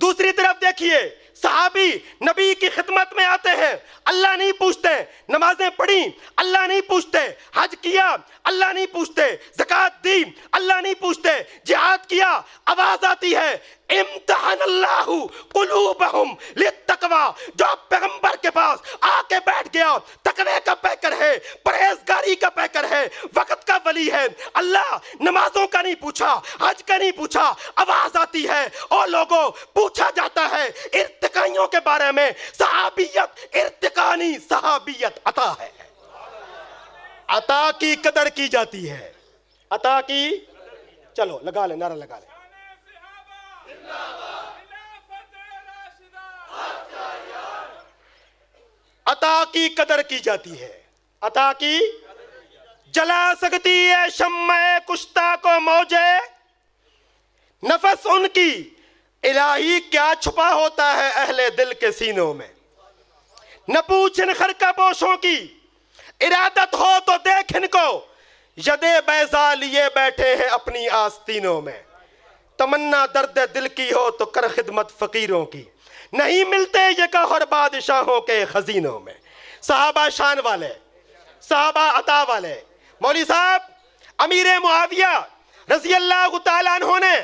دوسری طرف دیکھیے, صحابی نبی کی خدمت میں آتے ہیں, اللہ نہیں پوچھتے. نمازیں پڑھی, اللہ نہیں پوچھتے. حج کیا, اللہ نہیں پوچھتے. زکوٰۃ دی, اللہ نہیں پوچھتے. جہاد کیا, آواز آتی ہے امتحن اللہ قلوبہم للتقوی. جو پیغمبر کے پاس آ کے بیٹھ گیا, تقوی کا پیکر ہے, پرہیزگاری کا پیکر ہے, وقت کا ولی ہے. اللہ نمازوں کا نہیں پوچھا, حج کا نہیں پوچھا. آواز آتی ہے اور لوگوں پوچھا جاتا ہے ارتقائیوں کے بارے میں. صحابیت ارتقا نہیں, صحابیت عطا ہے. عطا کی قدر کی جاتی ہے, عطا کی. چلو لگا لیں, نعرہ لگا لیں. عطا کی قدر کی جاتی ہے, عطا کی. جلا سکتی ہے شمع کشتہ کو موجے, نفس ان کی الہی کیا چھپا ہوتا ہے اہل دل کے سینوں میں. نہ پوچھ ان خرقہ پوشوں کی, ارادت ہو تو دیکھ ان کو, یدے بیضا لیے بیٹھے ہیں اپنی آستینوں میں. تمنا درد دل کی ہو تو کر خدمت فقیروں کی, نہیں ملتے یہ گوہر بادشاہوں کے خزینوں میں. صحابہ شان والے, صحابہ عطا والے. مولوی صاحب امیر معاویہ رضی اللہ تعالیٰ عنہ نے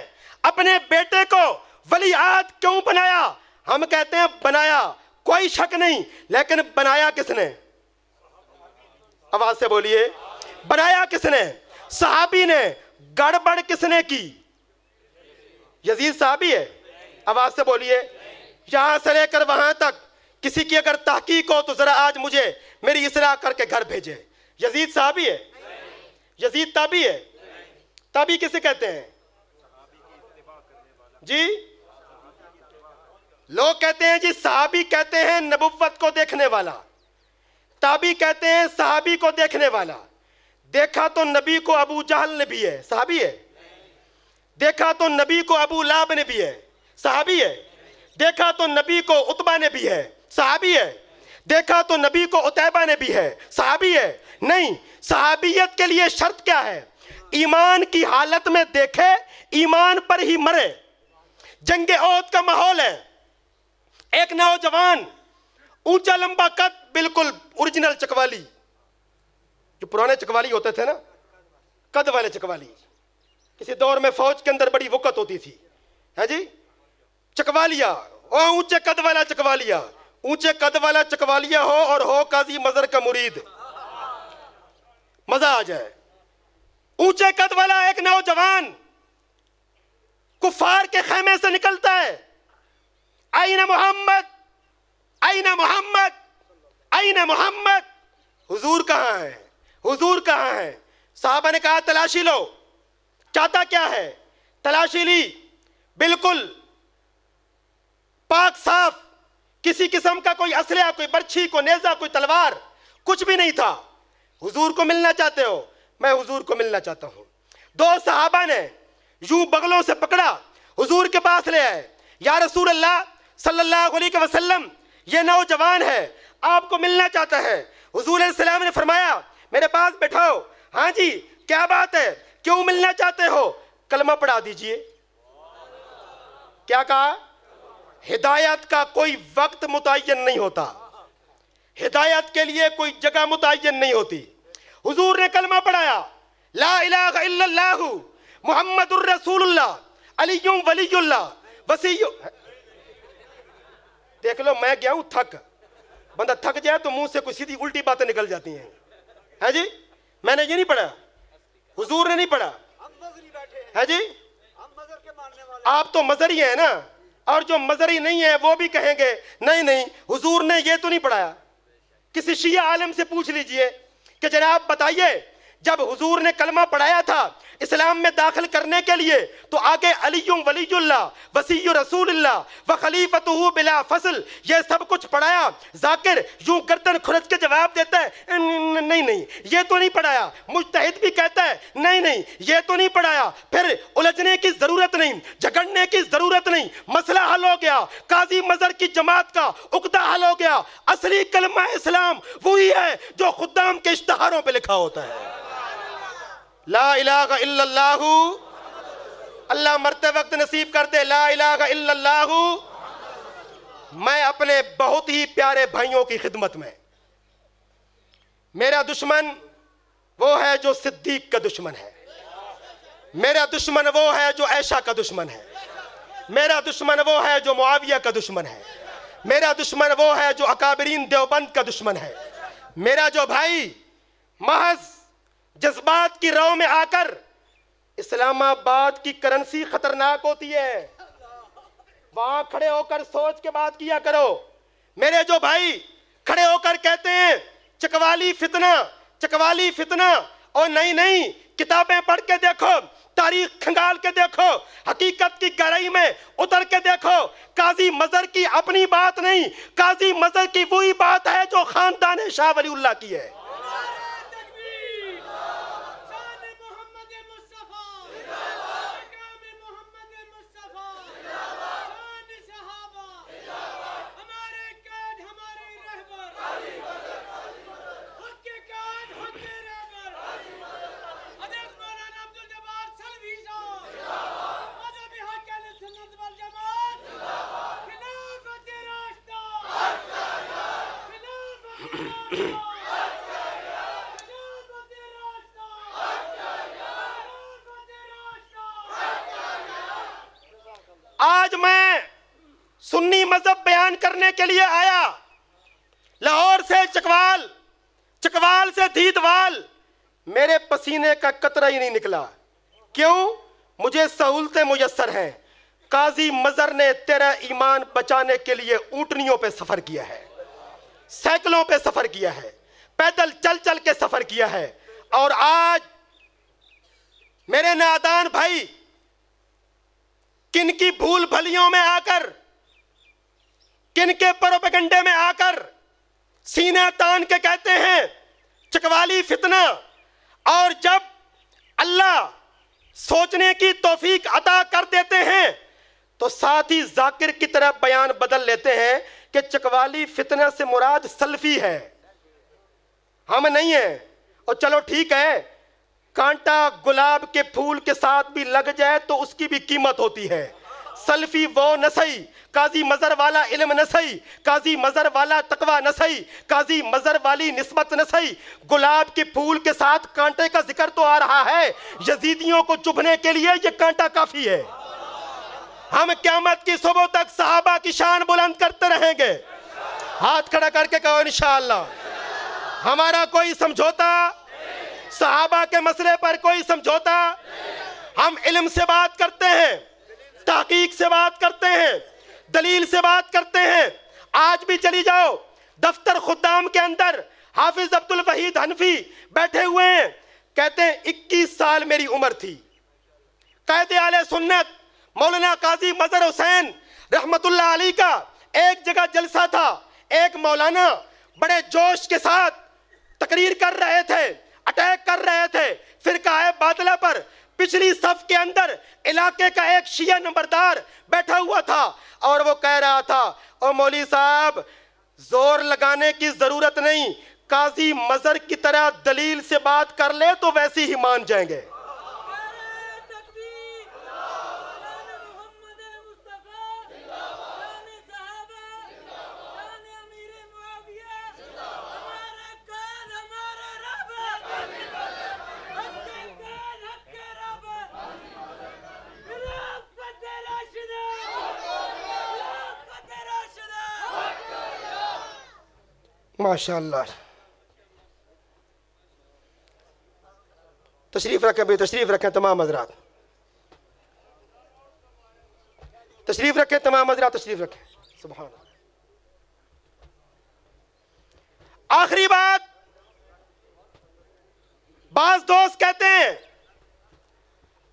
اپنے بیٹے کو ولی عہد کیوں بنایا؟ ہم کہتے ہیں بنایا, کوئی شک نہیں, لیکن بنایا کس نے؟ آواز سے بولیے, بنایا کس نے؟ صحابی نے. گڑبڑ کس نے کی؟ یزید صحابی ہے. آواز سے بولیے. یہاں سے لے کر وہاں تک کسی کی اگر تحقیق ہو تو ذرا آج مجھے میری اصلاح کر کے گھر بھیجے. یزید صحابی ہے؟ یزید تابعی ہے؟ تابعی کسے کہتے ہیں جی؟ لوگ کہتے ہیں جی صحابی کہتے ہیں نبوت کو دیکھنے والا, تابعی کہتے ہیں صحابی کو دیکھنے والا، دیکھا تو نبی کو ابو جہل نے بھی ہے، صحابی ہے. دیکھا تو نبی کو ابو لہب نے بھی ہے، صحابی ہے. دیکھا تو نبی کو عتبہ نے بھی ہے، صحابی ہے. دیکھا تو نبی کو عتیبہ نے بھی ہے، صحابی ہے. نہیں، صحابیت کے لیے شرط کیا ہے؟ ایمان کی حالت میں دیکھے، ایمان پر ہی مرے. جنگ احد کا ماحول ہے، ایک نوجوان اونچا لمبا قد، بالکل اوریجنل چکوالی، جو پرانے چکوالی ہوتے تھے نا، قد والے چکوالی. کسی دور میں فوج کے اندر بڑی وقت ہوتی تھی، ہے جی، چکوالیا، اور اونچے قد والا چکوالیا. اونچے قد والا چکوالیا ہو اور ہو قاضی مظہر کا مرید، مزہ آ جائے. اونچے قد والا ایک نوجوان کفار کے خیمے سے نکلتا ہے. آئین محمد، آئین محمد، آئین محمد، حضور کہاں ہے، حضور کہاں ہے؟ صحابہ نے کہا تلاشی لو. چاہتا کیا ہے؟ تلاشی لی، بالکل پاک صاف، کسی قسم کا کوئی اسلحہ، کوئی برچھی، کوئی نیزہ، کوئی تلوار، کچھ بھی نہیں تھا. حضور کو ملنا چاہتے ہو؟ میں حضور کو ملنا چاہتا ہوں. دو صحابہ نے یوں بغلوں سے پکڑا، حضور کے پاس لے آئے. یا رسول اللہ صلی اللہ علیہ وسلم، یہ نوجوان ہے، آپ کو ملنا چاہتا ہے. حضور علیہ السلام نے فرمایا میرے پاس بیٹھاؤ. ہاں جی، کیا بات ہے، کیوں ملنا چاہتے ہو؟ کلمہ پڑھا دیجئے. کیا کہا؟ ہدایت کا کوئی وقت متعین نہیں ہوتا، ہدایت کے لیے کوئی جگہ متعین نہیں ہوتی. حضور نے کلمہ پڑھایا، لا الہ الا اللہ محمد الرسول اللہ علی ولی اللہ وسیع. دیکھ لو، میں گیا ہوں تھک، بندہ تھک جائے تو منہ سے کوئی سیدھی الٹی باتیں نکل جاتی ہیں. ہے جی، میں نے یہ نہیں پڑھا، حضور نے نہیں پڑھا. ہے جی، آپ تو مظہری ہیں نا، اور جو مظہری نہیں ہے وہ بھی کہیں گے نہیں نہیں حضور نے یہ تو نہیں پڑھایا. کسی شیعہ عالم سے پوچھ لیجئے کہ جناب بتائیے، جب حضور نے کلمہ پڑھایا تھا اسلام میں داخل کرنے کے لیے تو آگے علی ولی اللہ وسیع رسول اللہ وخلیفتہ بلا فصل یہ سب کچھ پڑھایا. ذاکر یوں گردن کھرچ کے جواب دیتا ہے نہیں نہیں یہ تو نہیں پڑھایا. مجتہد بھی کہتا ہے نہیں نہیں یہ تو نہیں پڑھایا. پھر الجھنے کی ضرورت نہیں، جھگڑنے کی ضرورت نہیں، مسئلہ حل ہو گیا. قاضی مظہر کی جماعت کا عقدہ حل ہو گیا. اصلی کلمہ اسلام وہی ہے جو خدام کے اشتہاروں پہ لکھا ہوتا ہے، لا الہ الا اللہ. اللہ مرتے وقت نصیب کر دے لا الہ الا اللہ. میں اپنے بہت ہی پیارے بھائیوں کی خدمت میں، میرا دشمن وہ ہے جو صدیق کا دشمن ہے، میرا دشمن وہ ہے جو عائشہ کا دشمن ہے، میرا دشمن وہ ہے جو معاویہ کا دشمن ہے، میرا دشمن وہ ہے جو اکابرین دیوبند کا دشمن ہے. میرا جو بھائی محض جذبات کی رو میں آ کر، اسلام آباد کی کرنسی خطرناک ہوتی ہے، وہاں کھڑے ہو کر سوچ کے بات کیا کرو. میرے جو بھائی کھڑے ہو کر کہتے ہیں چکوالی فتنہ، چکوالی فتنہ، اور نہیں نہیں کتابیں پڑھ کے دیکھو، تاریخ کھنگال کے دیکھو، حقیقت کی گہرائی میں اتر کے دیکھو. قاضی مظہر کی اپنی بات نہیں، قاضی مظہر کی وہی بات ہے جو خاندان شاہ ولی اللہ کی ہے. آج میں سنی مذہب بیان کرنے کے لیے آیا، لاہور سے چکوال، چکوال سے دھیتوال، میرے پسینے کا قطرہ ہی نہیں نکلا. کیوں؟ مجھے سہولتیں میسر ہیں. قاضی مظہر نے تیرا ایمان بچانے کے لیے اونٹنیوں پہ سفر کیا ہے، سائیکلوں پہ سفر کیا ہے، پیدل چل چل کے سفر کیا ہے. اور آج میرے نادان بھائی کن کی بھول بھلیوں میں آ کر، کن کے پروپیگنڈے میں آ کر سینہ تان کے کہتے ہیں چکوالی فتنہ، اور جب اللہ سوچنے کی توفیق عطا کر دیتے ہیں تو ساتھ ہی ذاکر کی طرح بیان بدل لیتے ہیں کہ چکوالی فتنہ سے مراد سلفی ہے، ہم نہیں ہیں۔ اور چلو ٹھیک ہے، کانٹا گلاب کے پھول کے ساتھ بھی لگ جائے تو اس کی بھی قیمت ہوتی ہے۔ سلفی وہ نہ صحیح، قاضی مظہر والا علم نہ صحیح، قاضی مظہر والا تقوی نہ صحیح، قاضی مظہر والی نسبت نہ صحیح۔ گلاب کے پھول کے ساتھ کانٹے کا ذکر تو آ رہا ہے، یزیدیوں کو چبھنے کے لیے یہ کانٹا کافی ہے۔ ہم قیامت کی صبح تک صحابہ کی شان بلند کرتے رہیں گے۔ ہاتھ کھڑا کر کے کہو انشاءاللہ۔ ہمارا کوئی سمجھوتا صحابہ کے مسئلے پر کوئی سمجھوتا، ہم علم سے بات کرتے ہیں، تحقیق سے بات کرتے ہیں، دلیل سے بات کرتے ہیں۔ آج بھی چلی جاؤ دفتر خدام کے اندر، حافظ عبد الوحید حنفی بیٹھے ہوئے ہیں، کہتے ہیں 21 سال میری عمر تھی۔ قائد اہل سنت مولانا قاضی مظہر حسین رحمت اللہ علیہ کا ایک جگہ جلسہ تھا، ایک مولانا بڑے جوش کے ساتھ تقریر کر رہے تھے، اٹیک کر رہے تھے فرقہ باطلہ پر۔ پچھلی صف کے اندر علاقے کا ایک شیعہ نمبردار بیٹھا ہوا تھا اور وہ کہہ رہا تھا، او مولوی صاحب زور لگانے کی ضرورت نہیں، قاضی مظہر کی طرح دلیل سے بات کر لے تو ویسی ہی مان جائیں گے۔ ماشاءاللہ، تشریف رکھیں بھی، تشریف رکھیں تمام حضرات، تشریف رکھیں تمام حضرات، تشریف رکھیں۔ سبحان اللہ۔ آخری بات، بعض دوست کہتے ہیں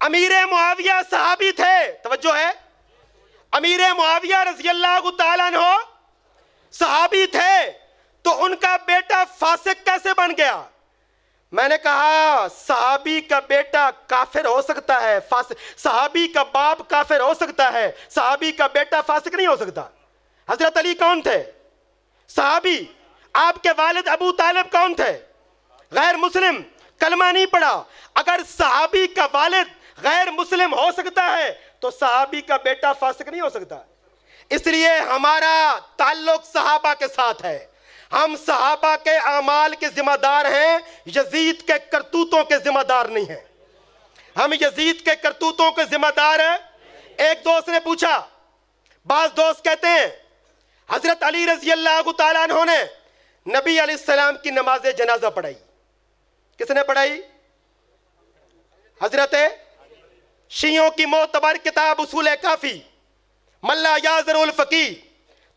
امیر معاویہ صحابی تھے، توجہ ہے، امیر معاویہ رضی اللہ تعالیٰ عنہ صحابی تھے تو ان کا بیٹا فاسق کیسے بن گیا؟ میں نے کہا صحابی کا بیٹا کافر ہو سکتا ہے، صحابی کا باپ کافر ہو سکتا ہے، صحابی کا بیٹا فاسق نہیں ہو سکتا۔ حضرت علی کون تھے؟ صحابی۔ آپ کے والد ابو طالب کون تھے؟ غیر مسلم، کلمہ نہیں پڑھا۔ اگر صحابی کا والد غیر مسلم ہو سکتا ہے تو صحابی کا بیٹا فاسق نہیں ہو سکتا۔ اس لیے ہمارا تعلق صحابہ کے ساتھ ہے، ہم صحابہ کے اعمال کے ذمہ دار ہیں، یزید کے کرتوتوں کے ذمہ دار نہیں ہیں۔ ہم یزید کے کرتوتوں کے ذمہ دار ہیں۔ ایک دوست نے پوچھا، بعض دوست کہتے ہیں حضرت علی رضی اللہ تعالیٰ عنہ نے نبی علیہ السلام کی نماز جنازہ پڑھائی۔ کس نے پڑھائی؟ حضرت شیعوں کی معتبر کتاب اصول کافی، ملا یازر الفقی،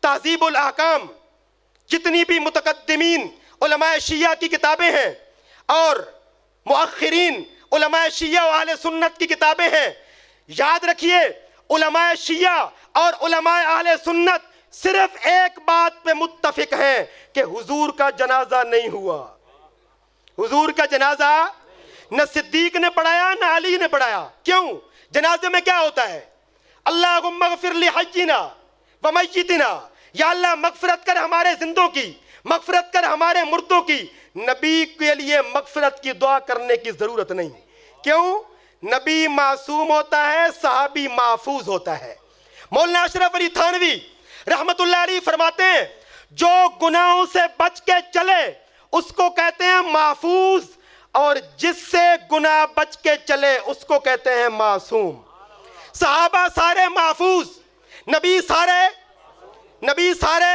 تہذیب الاحکام، جتنی بھی متقدمین علماء شیعہ کی کتابیں ہیں اور مؤخرین علماء شیعہ و اہل سنت کی کتابیں ہیں، یاد رکھیے علماء شیعہ اور علماء اہل سنت صرف ایک بات پہ متفق ہیں کہ حضور کا جنازہ نہیں ہوا۔ حضور کا جنازہ نہ صدیق نے پڑھایا نہ علی نے پڑھایا۔ کیوں؟ جنازے میں کیا ہوتا ہے؟ اللہم اغفر لحینا ومیتنا، یا اللہ مغفرت کر ہمارے زندوں کی، مغفرت کر ہمارے مردوں کی۔ نبی کے لیے مغفرت کی دعا کرنے کی ضرورت نہیں۔ کیوں؟ نبی معصوم ہوتا ہے، صحابی محفوظ ہوتا ہے۔ مولانا اشرف علی تھانوی رحمت اللہ علیہ فرماتے ہیں جو گناہوں سے بچ کے چلے اس کو کہتے ہیں محفوظ، اور جس سے گناہ بچ کے چلے اس کو کہتے ہیں معصوم۔ صحابہ سارے محفوظ، نبی سارے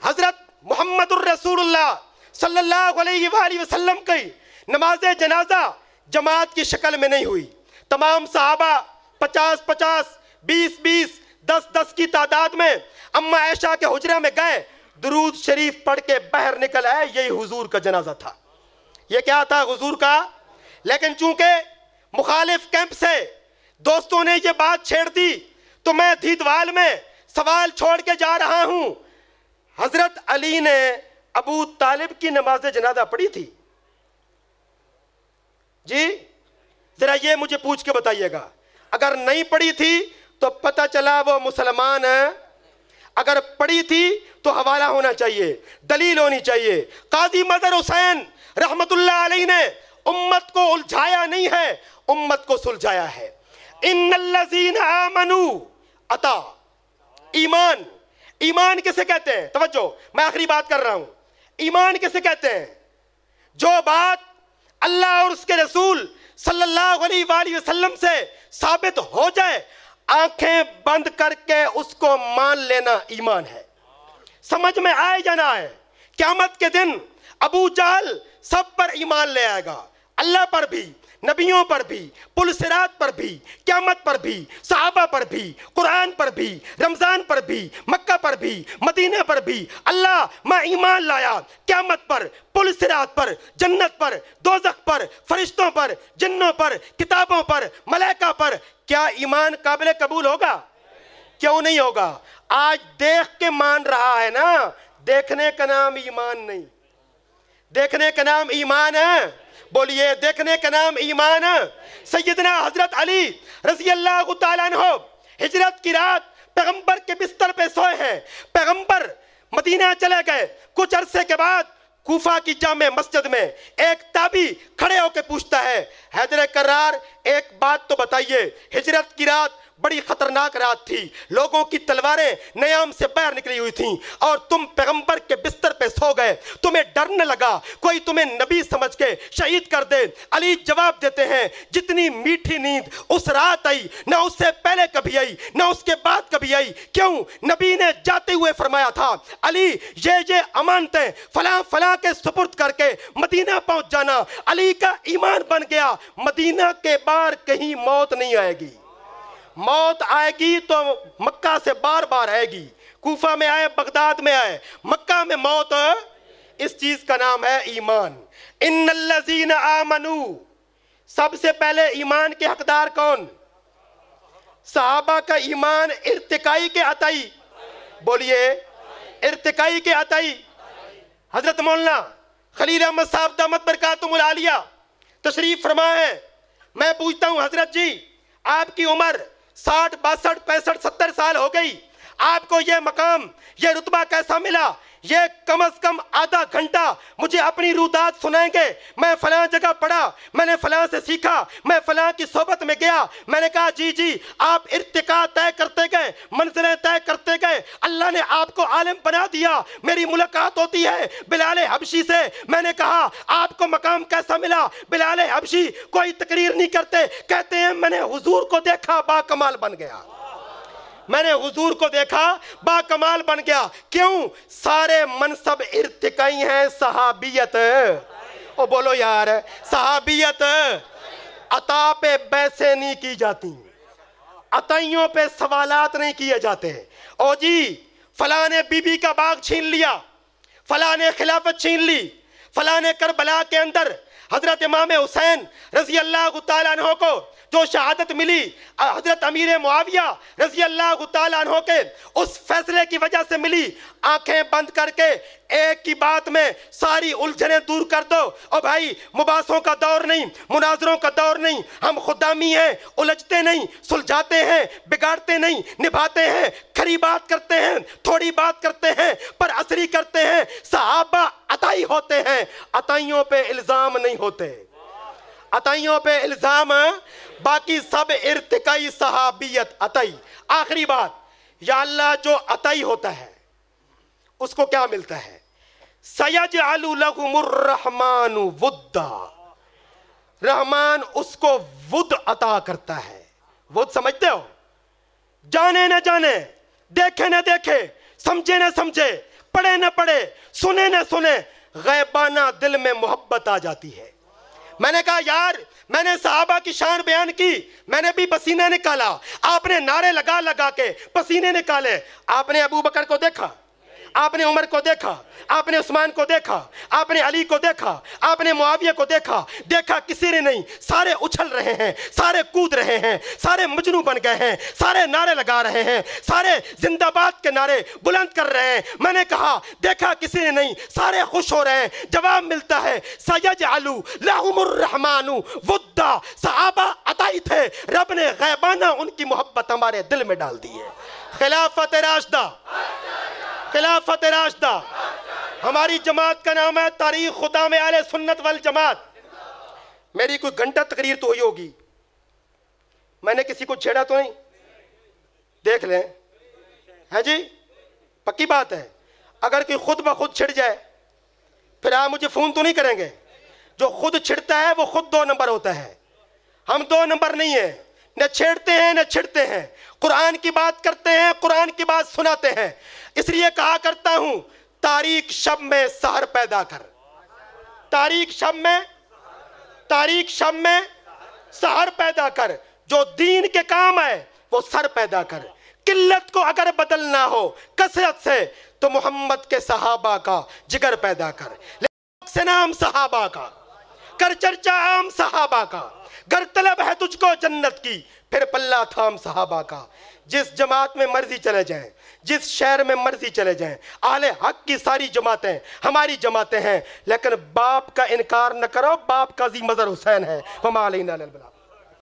حضرت محمد الرسول اللہ صلی اللہ علیہ وآلہ وسلم کی نماز جنازہ جماعت کی شکل میں نہیں ہوئی۔ تمام صحابہ 50-50، 20-20، 10-10 کی تعداد میں اماں عائشہ کے حجرے میں گئے، درود شریف پڑھ کے باہر نکل آئے، یہی حضور کا جنازہ تھا۔ یہ کیا تھا؟ حضور کا۔ لیکن چونکہ مخالف کیمپ سے دوستوں نے یہ بات چھیڑ دی تو میں دھیدوال میں سوال چھوڑ کے جا رہا ہوں۔ حضرت علی نے ابو طالب کی نماز جنازہ پڑھی تھی؟ جی ذرا یہ مجھے پوچھ کے بتائیے گا. اگر نہیں پڑھی تھی تو پتہ چلا وہ مسلمان ہے، اگر پڑھی تھی تو حوالہ ہونا چاہیے، دلیل ہونی چاہیے. قاضی مظہر حسین رحمت اللہ علیہ نے امت کو الجھایا نہیں ہے، امت کو سلجھایا ہے. ان الذین آمنوا عطا، ایمان، ایمان کسے کہتے ہیں؟ توجہ، میں آخری بات کر رہا ہوں. ایمان کسے کہتے ہیں؟ جو بات اللہ اور اس کے رسول صلی اللہ علیہ وآلہ وسلم سے ثابت ہو جائے، آنکھیں بند کر کے اس کو مان لینا ایمان ہے. سمجھ میں آئے یا نہ آئے؟ قیامت کے دن ابو جہل سب پر ایمان لے آئے گا، اللہ پر بھی، نبیوں پر بھی، پل صراط پر بھی، قیامت پر بھی، صحابہ پر بھی، قرآن پر بھی، رمضان پر بھی، مکہ پر بھی، مدینہ پر بھی. اللہ میں ایمان لایا قیامت پر، پل صراط پر، جنت پر، دوزخ پر، فرشتوں پر، جنوں پر، کتابوں پر، ملائکہ پر. کیا ایمان قابل قبول ہوگا؟ کیوں نہیں ہوگا؟ آج دیکھ کے مان رہا ہے نا. دیکھنے کا نام ایمان نہیں، دیکھنے کا نام ایمان ہے. بولیے، دیکھنے کا نام ایمان ہے. سیدنا حضرت علی رضی اللہ تعالیٰ عنہ ہجرت کی رات پیغمبر کے بستر پہ سوئے ہیں. پیغمبر مدینہ چلے گئے. کچھ عرصے کے بعد کوفہ کی جامع مسجد میں ایک تابعی کھڑے ہو کے پوچھتا ہے، حیدر کرار ایک بات تو بتائیے، ہجرت کی رات بڑی خطرناک رات تھی، لوگوں کی تلواریں نیام سے باہر نکلی ہوئی تھیں اور تم پیغمبر کے بستر پہ سو گئے، تمہیں ڈر نہ لگا کوئی تمہیں نبی سمجھ کے شہید کر دے؟ علی جواب دیتے ہیں، جتنی میٹھی نیند اس رات آئی نہ اس سے پہلے کبھی آئی نہ اس کے بعد کبھی آئی. کیوں؟ نبی نے جاتے ہوئے فرمایا تھا، علی یہ امانتیں فلاں فلاں کے سپرد کر کے مدینہ پہنچ جانا. علی کا ایمان بن گیا، مدینہ کے باہر کہیں موت نہیں آئے گی. موت آئے گی تو مکہ سے بار بار آئے گی. کوفہ میں آئے، بغداد میں آئے، مکہ میں موت. اس چیز کا نام ہے ایمان. ان الذین آمنوا، سب سے پہلے ایمان کے حقدار کون؟ صحابہ کا ایمان ارتقائی کے عطائی. بولیے، ارتقائی کے عطائی. حضرت مولانا خلیل احمد صاحب دامت برکاتہم العالیہ تشریف فرما ہے. میں پوچھتا ہوں حضرت جی، آپ کی عمر 60 62 65 70 سال ہو گئی، آپ کو یہ مقام، یہ رتبہ کیسا ملا؟ یہ کم از کم آدھا گھنٹہ مجھے اپنی رودات سنائیں گے؟ میں فلاں جگہ پڑھا، میں نے فلاں سے سیکھا، میں فلاں کی صحبت میں گیا. میں نے کہا جی جی، آپ ارتقاء طے کرتے گئے، منزلیں طے کرتے گئے، اللہ نے آپ کو عالم بنا دیا. میری ملاقات ہوتی ہے بلال حبشی سے. میں نے کہا آپ کو مقام کیسا ملا؟ بلال حبشی کوئی تقریر نہیں کرتے، کہتے ہیں میں نے حضور کو دیکھا، با کمال بن گیا. میں نے حضور کو دیکھا، با کمال بن گیا. کیوں؟ سارے منصب ارتقائی ہیں. صحابیت، او بولو یار، صحابیت. عطا پہ بحثیں نہیں کی جاتی، عطائیوں پہ سوالات نہیں کیے جاتے. او جی فلاں نے بی بی کا باغ چھین لیا، فلاں نے خلافت چھین لی، فلاں نے کربلا کے اندر حضرت امام حسین رضی اللہ تعالیٰ عنہ کو جو شہادت ملی، حضرت امیر معاویہ رضی اللہ تعالیٰ عنہ کے اس فیصلے کی وجہ سے ملی. آنکھیں بند کر کے ایک کی بات میں ساری الجھنیں دور کر دو. اور بھائی مباحثوں کا دور نہیں، مناظروں کا دور نہیں. ہم خدامی ہیں، الجھتے نہیں، سلجھاتے ہیں، بگاڑتے نہیں، نبھاتے ہیں، کھری بات کرتے ہیں، تھوڑی بات کرتے ہیں، پر اثری کرتے ہیں. صحابہ عطائی ہوتے ہیں، عطائیوں پہ الزام نہیں ہوتے، عطائیوں پہ الزام. باقی سب ارتقائی. صحابیت عطائی. آخری بات، یا اللہ جو عطائی ہوتا ہے اس کو کیا ملتا ہے؟ سَيَجْعَلُ لَهُمُ الرَّحْمَانُ وُدًّا، رحمان اس کو ود عطا کرتا ہے. ود سمجھتے ہو؟ جانے نہ جانے، دیکھے نہ دیکھے، سمجھے نہ سمجھے، پڑھے نہ پڑھے، سنے نہ سنے، غیبانہ دل میں محبت آ جاتی ہے. میں نے کہا یار، میں نے صحابہ کی شان بیان کی، میں نے بھی پسینہ نکالا. آپ نے نعرے لگا لگا کے پسینے نکالے. آپ نے ابو بکر کو دیکھا، آپ نے عمر کو دیکھا، آپ نے عثمان کو دیکھا، آپ نے علی کو دیکھا، آپ نے معاویہ کو دیکھا، دیکھا کسی نے نہیں، سارے اچھل رہے ہیں، سارے کود رہے ہیں، سارے مجنو بن گئے ہیں، سارے نعرے لگا رہے ہیں، سارے زندہ باد کے نعرے بلند کر رہے ہیں۔ میں نے کہا دیکھا کسی نے نہیں، سارے خوش ہو رہے ہیں۔ جواب ملتا ہے سَيَجْعَلُ لَهُمُ الرَّحْمَنُ وُدًّا، صحابہ عطائی تھے، رب نے غیبانہ ان کی محبت ہمارے دل میں ڈال دی ہے۔ خلافت راشدہ، خلافت راشدہ، ہماری جماعت کا نام ہے تاریخ خدام اہل سنت والجماعت۔ میری کوئی گھنٹہ تقریر تو ہوئی ہوگی، میں نے کسی کو چھیڑا تو نہیں؟ دیکھ لیں، ہے جی، پکی بات ہے۔ اگر کوئی خود بخود چھڑ جائے پھر آپ مجھے فون تو نہیں کریں گے؟ جو خود چھڑتا ہے وہ خود 2 نمبر ہوتا ہے، ہم 2 نمبر نہیں ہیں، نہ چھیڑتے ہیں نہ چھڑتے ہیں، قرآن کی بات کرتے ہیں، قرآن کی بات سناتے ہیں۔ اس لیے کہا کرتا ہوں تاریک شب میں سحر پیدا کر، تاریک شب میں سحر پیدا کر، جو دین کے کام ہے وہ سر پیدا کر۔ قلت کو اگر بدلنا ہو کثرت سے تو محمد کے صحابہ کا جگر پیدا کر، سے نام صحابہ کا، کر چرچا عام صحابہ کا، گر طلب ہے تجھ کو جنت کی پھر پلہ تھام صحابہ کا۔ جس جماعت میں مرضی چلے جائیں، جس شہر میں مرضی چلے جائیں، اہل حق کی ساری جماعتیں ہماری جماعتیں ہیں، لیکن باپ کا انکار نہ کرو، باپ قاضی مظہر حسین ہے۔ وما علینا الا البلاغ۔